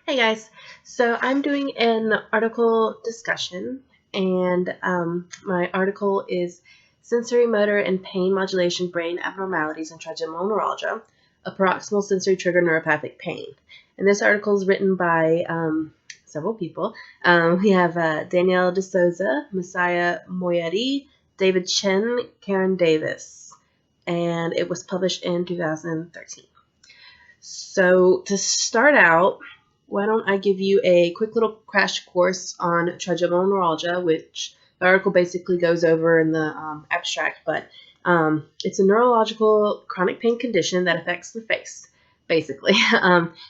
Hey guys, so I'm doing an article discussion, and my article is Sensory Motor and Pain Modulation Brain Abnormalities in Trigeminal Neuralgia, a Paroxysmal Sensory Trigger Neuropathic Pain. And this article is written by several people. We have Danielle DeSouza, Messiah Moyedi, David Chen, Karen Davis, and it was published in 2013. So to start out, why don't I give you a quick little crash course on trigeminal neuralgia, which the article basically goes over in the abstract, but it's a neurological chronic pain condition that affects the face, basically.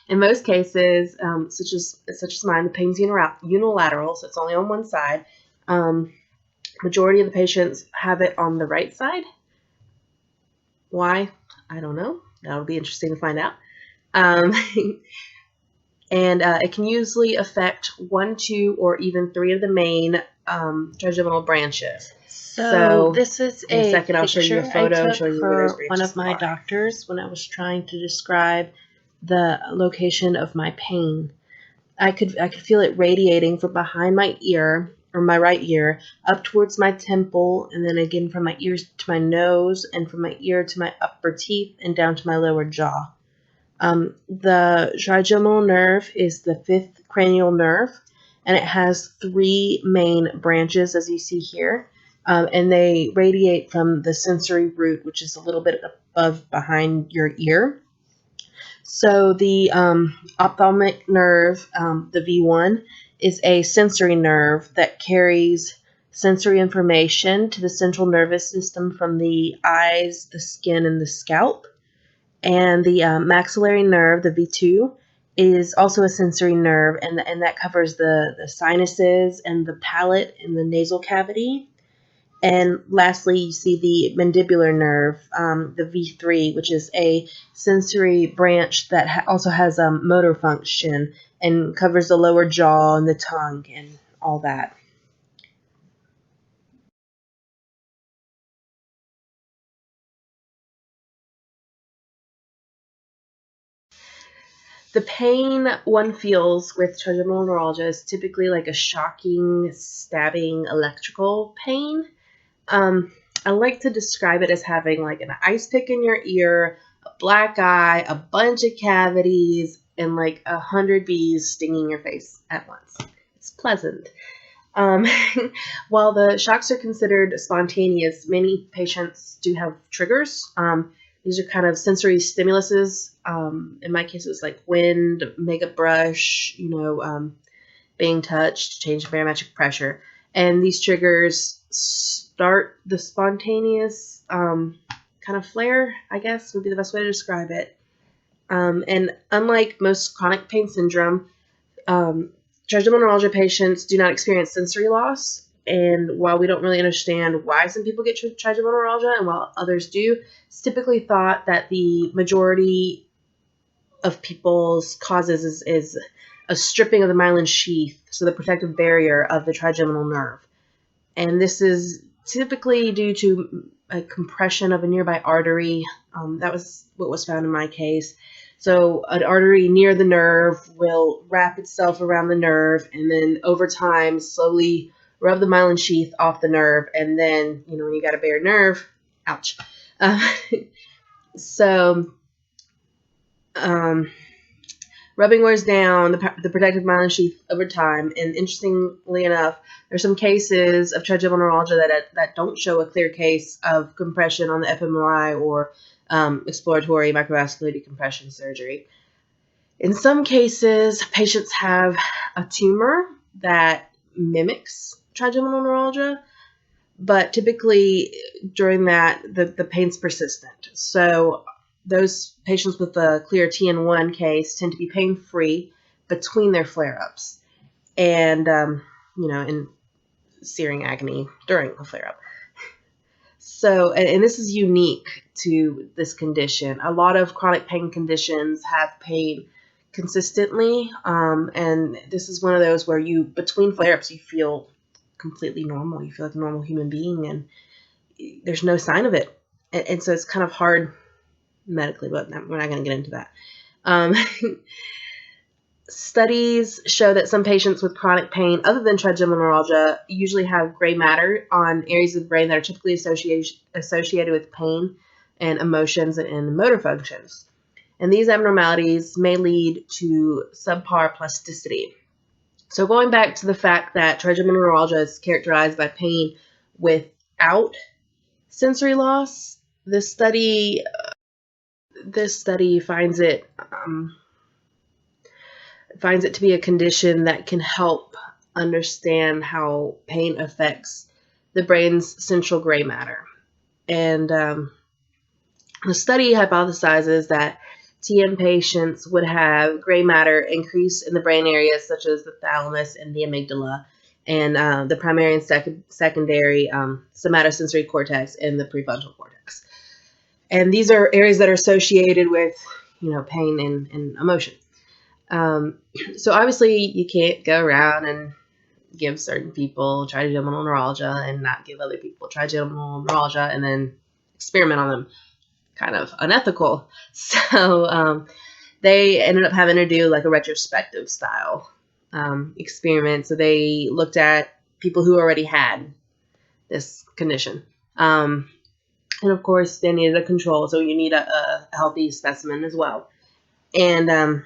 In most cases, such as mine, the pain's unilateral, so it's only on one side. Majority of the patients have it on the right side. Why? I don't know. That'll be interesting to find out. And it can usually affect 1, 2, or even 3 of the main trigeminal branches. So this is in a second, picture I'll show you a photo I took showing you where those for branches one of my are. doctors when I was trying to describe the location of my pain. I could feel it radiating from behind my ear, or my right ear, up towards my temple, and then again from my ears to my nose, and from my ear to my upper teeth, and down to my lower jaw. The trigeminal nerve is the 5th cranial nerve, and it has 3 main branches, as you see here, and they radiate from the sensory root, which is a little bit above behind your ear. So the ophthalmic nerve, the V1, is a sensory nerve that carries sensory information to the central nervous system from the eyes, the skin, and the scalp. And the maxillary nerve, the V2, is also a sensory nerve, and that covers the sinuses and the palate and the nasal cavity. And lastly, you see the mandibular nerve, the V3, which is a sensory branch that also has motor function and covers the lower jaw and the tongue and all that. The pain one feels with trigeminal neuralgia is typically like a shocking, stabbing electrical pain. I like to describe it as having like an ice pick in your ear, a black eye, a bunch of cavities, and like 100 bees stinging your face at once. It's pleasant. While the shocks are considered spontaneous, many patients do have triggers. These are kind of sensory stimuluses. In my case, it was like wind, makeup brush, being touched, change in barometric pressure. And these triggers start the spontaneous kind of flare, I guess, would be the best way to describe it. And unlike most chronic pain syndrome, trigeminal neuralgia patients do not experience sensory loss. And while we don't really understand why some people get trigeminal neuralgia and while others do, it's typically thought that the majority of people's causes is a stripping of the myelin sheath, so the protective barrier of the trigeminal nerve. And this is typically due to a compression of a nearby artery. That was what was found in my case. So an artery near the nerve will wrap itself around the nerve and then over time slowly rub the myelin sheath off the nerve. And then, when you got a bare nerve, ouch. Rubbing wears down the protective myelin sheath over time. And interestingly enough, there's some cases of trigeminal neuralgia that don't show a clear case of compression on the fMRI or exploratory microvascular decompression surgery. In some cases, patients have a tumor that mimics trigeminal neuralgia, but typically during that, the pain's persistent. So those patients with a clear TN1 case tend to be pain-free between their flare-ups and, in searing agony during a flare-up. So, and this is unique to this condition. A lot of chronic pain conditions have pain consistently, and this is one of those where between flare-ups, you feel completely normal. You feel like a normal human being, and there's no sign of it. And so it's kind of hard medically, but we're not going to get into that. Studies show that some patients with chronic pain other than trigeminal neuralgia usually have gray matter on areas of the brain that are typically associated with pain and emotions and motor functions. And these abnormalities may lead to subpar plasticity. So going back to the fact that trigeminal neuralgia is characterized by pain without sensory loss, this study finds it to be a condition that can help understand how pain affects the brain's central gray matter. And the study hypothesizes that TN patients would have gray matter increase in the brain areas such as the thalamus and the amygdala, and the primary and secondary somatosensory cortex and the prefrontal cortex. And these are areas that are associated with, pain and emotion. So obviously you can't go around and give certain people trigeminal neuralgia and not give other people trigeminal neuralgia and then experiment on them. Kind of unethical. So they ended up having to do like a retrospective style experiment. So they looked at people who already had this condition. And of course, they needed a control, so you need a healthy specimen as well. And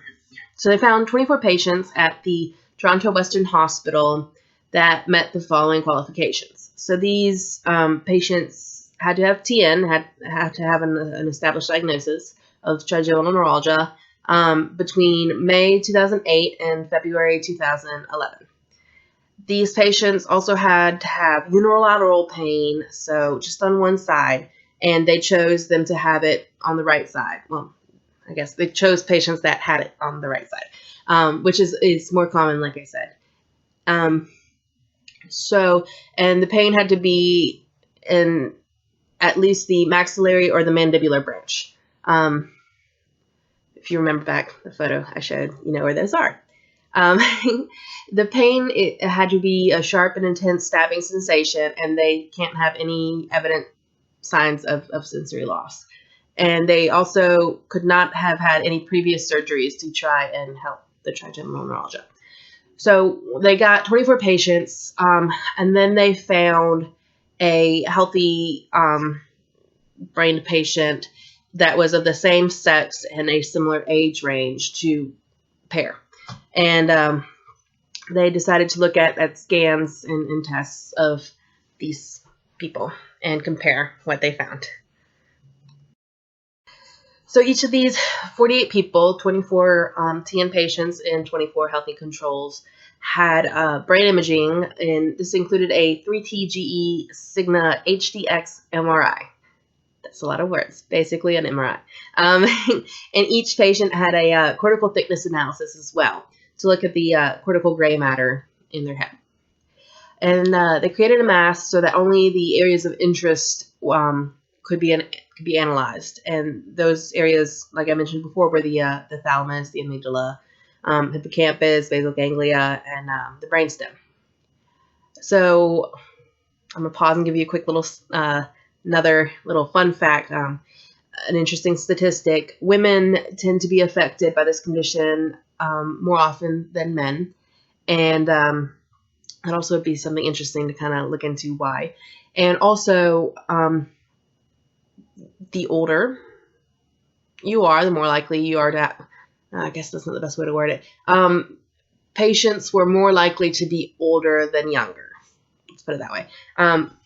so they found 24 patients at the Toronto Western Hospital that met the following qualifications. So these patients had to have TN, had to have an established diagnosis of trigeminal neuralgia between May 2008 and February 2011. These patients also had to have unilateral pain, so just on one side, and they chose them to have it on the right side. Well, I guess they chose patients that had it on the right side, which is more common, like I said. And the pain had to be in at least the maxillary or the mandibular branch. If you remember back the photo I showed, you know where those are. The pain, it had to be a sharp and intense stabbing sensation, and they can't have any evident signs of sensory loss. And they also could not have had any previous surgeries to try and help the trigeminal neuralgia. So they got 24 patients, and then they found a healthy brained patient that was of the same sex and a similar age range to pair. And they decided to look at scans and tests of these people and compare what they found. So each of these 48 people, 24 TN patients and 24 healthy controls, had brain imaging, and this included a 3T-GE Cigna HDX MRI. That's a lot of words, basically an MRI. And each patient had a cortical thickness analysis as well to look at the cortical gray matter in their head. And they created a mask so that only the areas of interest could be analyzed. And those areas, like I mentioned before, were the thalamus, the amygdala, hippocampus, basal ganglia, and the brainstem. So I'm going to pause and give you a quick little another little fun fact. An interesting statistic: women tend to be affected by this condition more often than men, and that'd also be something interesting to kind of look into why. And also, the older you are, the more likely you are to, I guess that's not the best way to word it. Patients were more likely to be older than younger. Let's put it that way.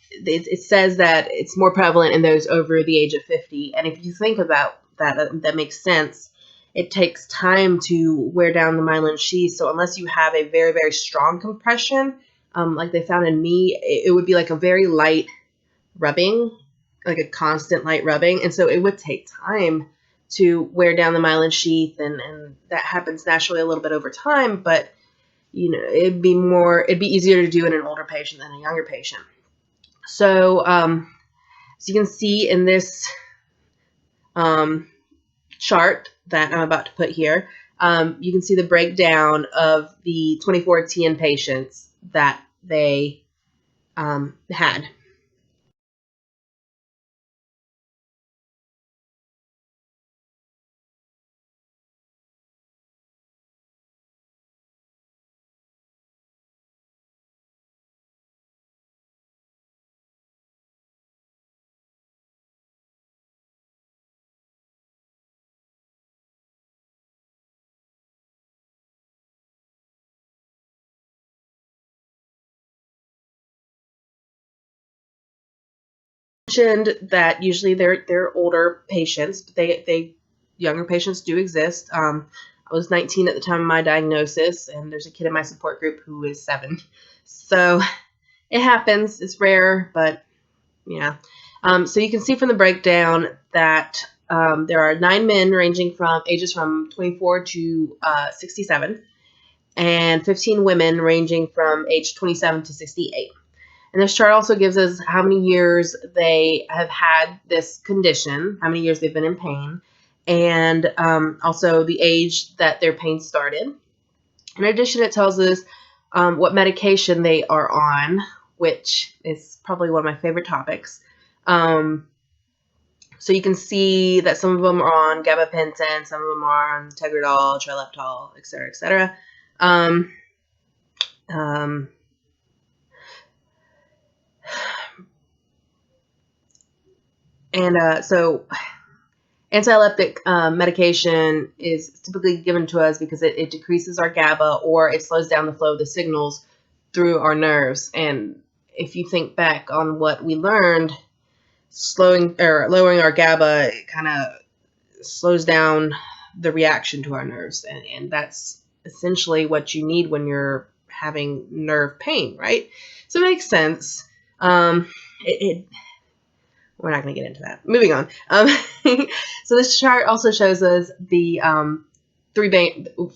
It says that it's more prevalent in those over the age of 50. And if you think about that makes sense. It takes time to wear down the myelin sheath. So unless you have a very, very strong compression, like they found in me, it would be like a very light rubbing, like a constant light rubbing. And so it would take time to wear down the myelin sheath, and that happens naturally a little bit over time, but it'd be easier to do in an older patient than a younger patient. So you can see in this chart that I'm about to put here, you can see the breakdown of the 24 TN patients that they had. Mentioned that usually they're older patients, but they younger patients do exist. I was 19 at the time of my diagnosis, and there's a kid in my support group who is 7. So it happens. It's rare, but yeah. So you can see from the breakdown that there are 9 men ranging from ages from 24 to 67, and 15 women ranging from age 27 to 68. And this chart also gives us how many years they have had this condition, how many years they've been in pain, and also the age that their pain started. In addition, it tells us what medication they are on, which is probably one of my favorite topics. So you can see that some of them are on gabapentin, some of them are on Tegretol, Trileptal, et cetera, et cetera. So anti-epileptic medication is typically given to us because it decreases our GABA, or it slows down the flow of the signals through our nerves. And if you think back on what we learned, slowing or lowering our GABA kind of slows down the reaction to our nerves, and that's essentially what you need when you're having nerve pain, right? So it makes sense. We're not going to get into that. Moving on. So this chart also shows us the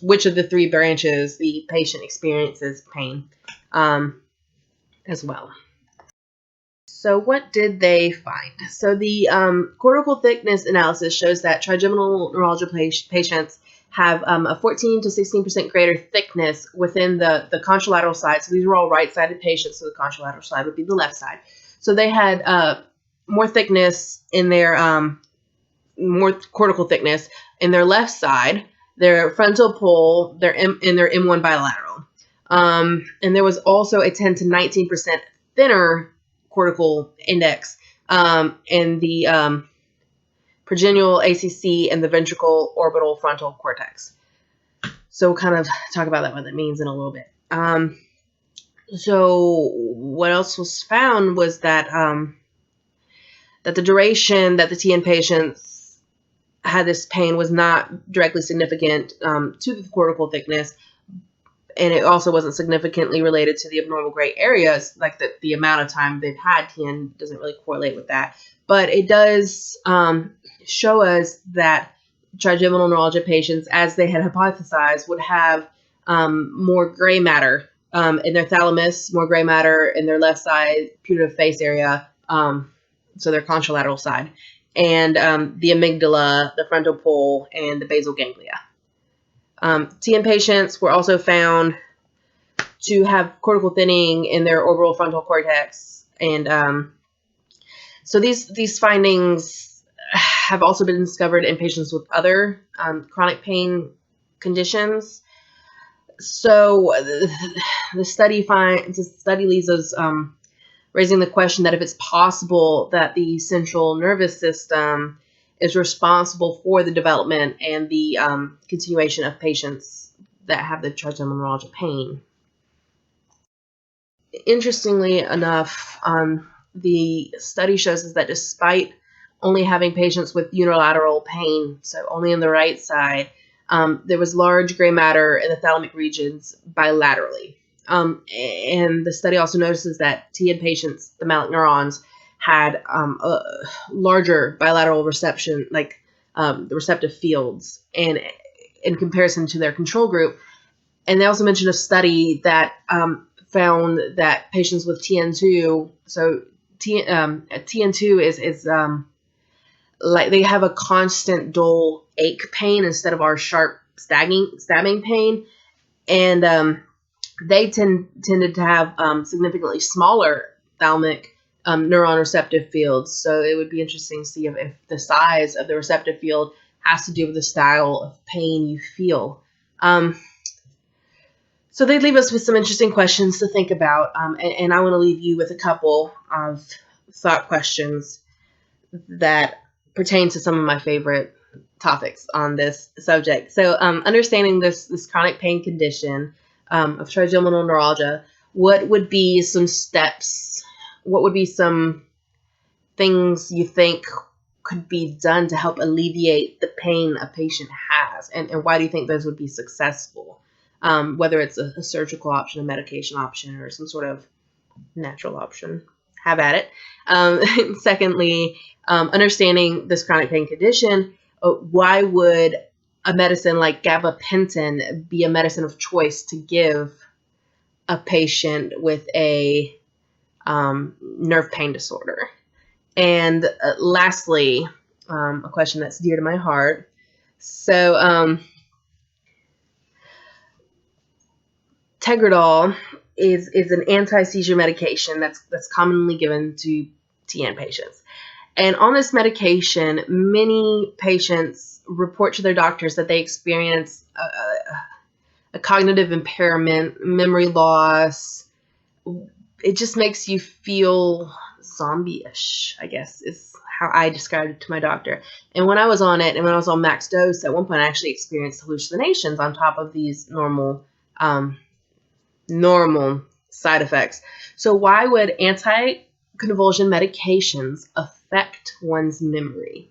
which of the 3 branches the patient experiences pain as well. So what did they find? So the cortical thickness analysis shows that trigeminal neuralgia patients have a 14 to 16% greater thickness within the contralateral side. So these are all right-sided patients, so the contralateral side would be the left side. So they had more thickness in their more cortical thickness in their left side, their frontal pole, in their M1 bilateral. And there was also a 10 to 19% thinner cortical index in the progenual ACC and the ventricle orbital frontal cortex. So we'll kind of talk about that, what that means in a little bit. So what else was found was that that the duration that the TN patients had this pain was not directly significant to the cortical thickness, and it also wasn't significantly related to the abnormal gray areas, like the amount of time they've had TN doesn't really correlate with that. But it does show us that trigeminal neuralgia patients, as they had hypothesized, would have more gray matter in their thalamus, more gray matter in their left side putative face area, so their contralateral side, and the amygdala, the frontal pole, and the basal ganglia. TN patients were also found to have cortical thinning in their orbital frontal cortex, and so these findings have also been discovered in patients with other chronic pain conditions. So the study leaves us raising the question that if it's possible that the central nervous system is responsible for the development and the continuation of patients that have the trigeminal neuralgia pain. Interestingly enough, the study shows us that despite only having patients with unilateral pain, so only on the right side, there was large gray matter in the thalamic regions bilaterally. And the study also notices that TN patients, the malic neurons, had a larger bilateral reception, like the receptive fields, and in comparison to their control group. And they also mentioned a study that found that patients with TN2, so TN2 is like they have a constant dull ache pain instead of our sharp stabbing pain, and they tended to have significantly smaller thalamic neuron receptive fields. So it would be interesting to see if the size of the receptive field has to do with the style of pain you feel. So they leave us with some interesting questions to think about, and I want to leave you with a couple of thought questions that pertain to some of my favorite topics on this subject. So understanding this chronic pain condition of trigeminal neuralgia, what would be some steps? What would be some things you think could be done to help alleviate the pain a patient has, and why do you think those would be successful? Whether it's a surgical option, a medication option, or some sort of natural option. Have at it. Secondly, understanding this chronic pain condition, why would a medicine like gabapentin be a medicine of choice to give a patient with a nerve pain disorder? And lastly, a question that's dear to my heart. So, Tegretol is an anti-seizure medication that's commonly given to TN patients. And on this medication, many patients report to their doctors that they experience a cognitive impairment, memory loss. It just makes you feel zombie-ish, I guess, is how I described it to my doctor. And when I was on it, and when I was on max dose, at one point I actually experienced hallucinations on top of these normal side effects. So why would anticonvulsion medications affect one's memory?